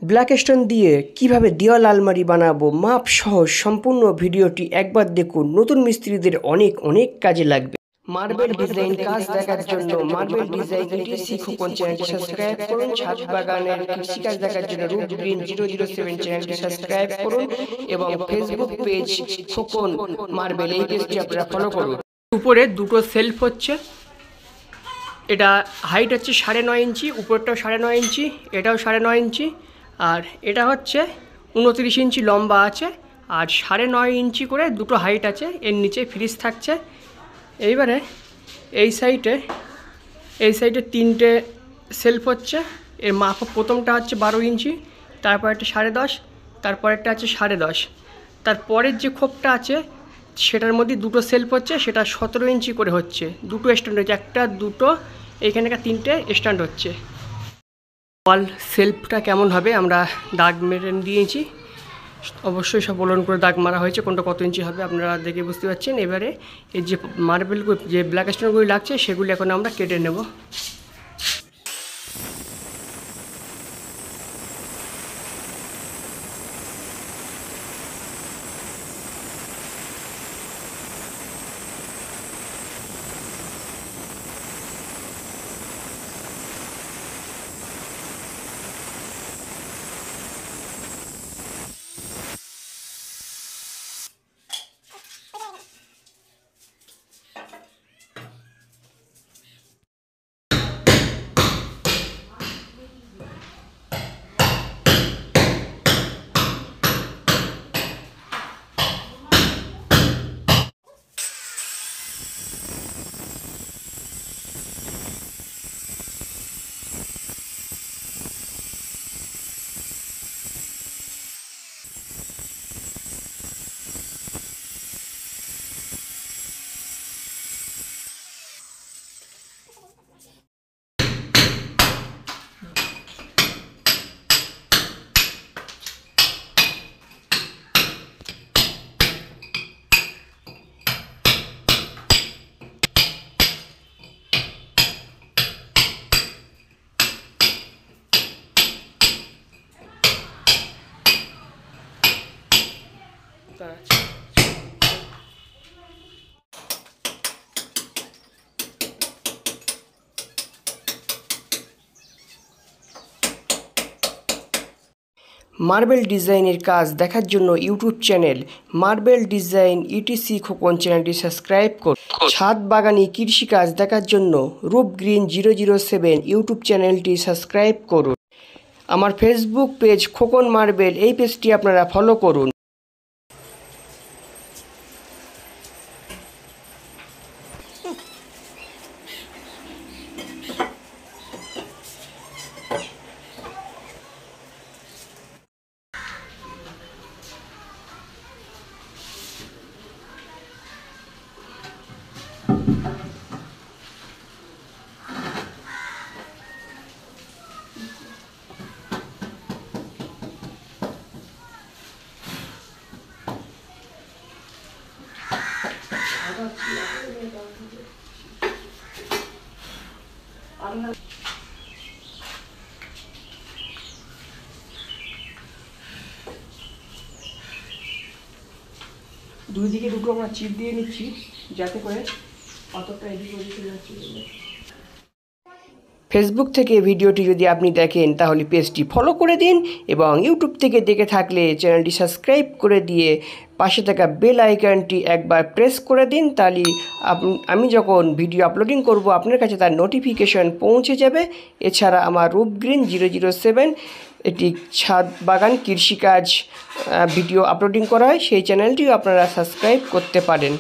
Black stone দিয়ে কিভাবে দেওয়াল আলমারি বানাবো মাপ সহ সম্পূর্ণ ভিডিওটি একবার দেখুন। নতুন মিস্ত্রিদের অনেক কাজে লাগবে। মার্বেল ডিজাইন কাজ দেখার জন্য মার্বেল ডিজাইন ইটিসি খোকন চ্যানেলটি সাবস্ক্রাইব করুন। ছাদ বাগানের কৃষি কাজ দেখার জন্য রূপ গ্রিন 007 চ্যানেলটি সাবস্ক্রাইব করুন এবং ফেসবুক পেজ খোকন মার্বেল এই পেজটি আপনারা ফলো করুন। উপরে দুটো সেলফ হচ্ছে, এটা হাইট হচ্ছে 9.5 ইঞ্চি, উপরটাও 9.5 ইঞ্চি, এটাও 9.5 ইঞ্চি, আর এটা হচ্ছে 29 ইঞ্চি লম্বা আছে, আর 9.5 ইঞ্চি করে দুটো হাইট আছে। এর নিচে ফ্রিজ থাকছে। এইবারে এই সাইডে 3টে সেলফ হচ্ছে। এর মাপ প্রথমটা হচ্ছে 12 ইঞ্চি, তারপর একটা 10.5, তারপরেরটা আছে 10.5, তারপরের যে খোপটা আছে সেটার মধ্যে দুটো সেলফ হচ্ছে, সেটা 17 ইঞ্চি করে হচ্ছে। দুটো স্ট্যান্ড হচ্ছে, একটা দুটো, এইখানে 3টে স্ট্যান্ড হচ্ছে। ওয়াল সেলফটা কেমন হবে আমরা দাগ মেরে দিয়েছি, অবশ্যই সব বলন করে দাগ মারা হয়েছে, কোনটা কত ইঞ্চি হবে আপনারা দেখে বুঝতে পারছেন। এবারে এই যে মার্বেলগুলো, যে ব্ল্যাক স্টোনগুলি লাগছে সেগুলি এখন আমরা কেটে নেব। মার্বেল ডিজাইনের কাজ দেখার জন্য YouTube channel marble design etc Khokon চ্যানেলটি সাবস্ক্রাইব করুন। ছাদ বাগানি কৃষি কাজ দেখার জন্য রূপ গ্রিন 007 ইউটিউব চ্যানেলটি সাবস্ক্রাইব করুন। আমার ফেসবুক পেজ খোকন মার্বেল এই পেজটি আপনারা ফলো করুন। দুই দিকে দুটো আমরা চিপ দিয়ে নিচ্ছি যাতে করে অতটা এদিক ওদিক চলে যাচ্ছে। ফেসবুক থেকে ভিডিওটি যদি আপনি দেখেন তাহলে পেজটি ফলো করে দিন এবং ইউটিউব থেকে দেখে থাকলে চ্যানেলটি সাবস্ক্রাইব করে দিয়ে পাশে থাকা বেল আইকনটি একবার প্রেস করে দিন। তাহলে আমি যখন ভিডিও আপলোডিং করব আপনার কাছে তার নোটিফিকেশন পৌঁছে যাবে। এছাড়া আমার রূপ গ্রিন 007 এটি ছাদ বাগান কৃষিকাজ ভিডিও আপলোডিং করা হয়, সেই চ্যানেলটিও আপনারা সাবস্ক্রাইব করতে পারেন।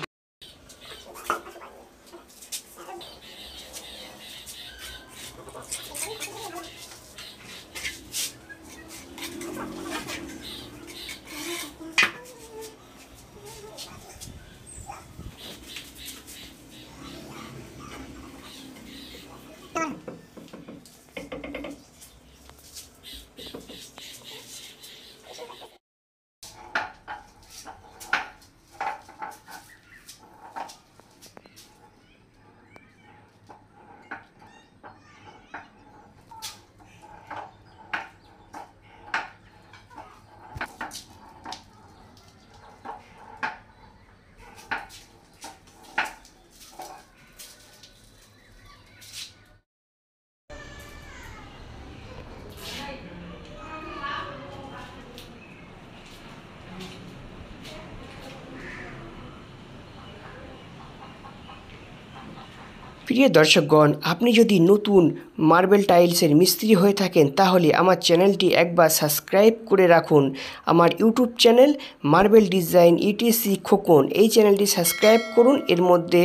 প্রিয় দর্শকগণ, আপনি যদি নতুন মার্বেল টাইলসের মিস্ত্রি হয়ে থাকেন তাহলে আমার চ্যানেলটি একবার সাবস্ক্রাইব করে রাখুন। আমার YouTube channel marble design etc Khokon, এই চ্যানেলটি সাবস্ক্রাইব করুন। এর মধ্যে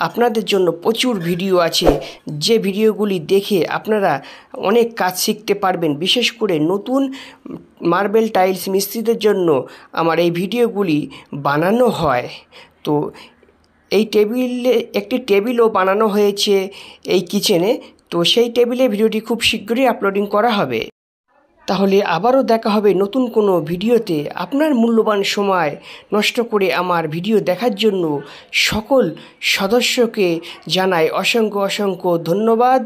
আপনাদের জন্য প্রচুর ভিডিও আছে, যে ভিডিওগুলি দেখে আপনারা অনেক কাজ শিখতে পারবেন। বিশেষ করে নতুন মার্বেল টাইলস মিস্ত্রিদের জন্য আমার এই ভিডিওগুলি বানানো হয়। তো এই একটি টেবিলও বানানো হয়েছে এই কিচেনে। তো সেই টেবিলে ভিডিওটি খুব শীঘ্রই আপলোডিং করা হবে। তাহলে আবারও দেখা হবে নতুন কোনো ভিডিওতে। আপনার মূল্যবান সময় নষ্ট করে আমার ভিডিও দেখার জন্য সকল সদস্যকে জানাই অসংখ্য ধন্যবাদ।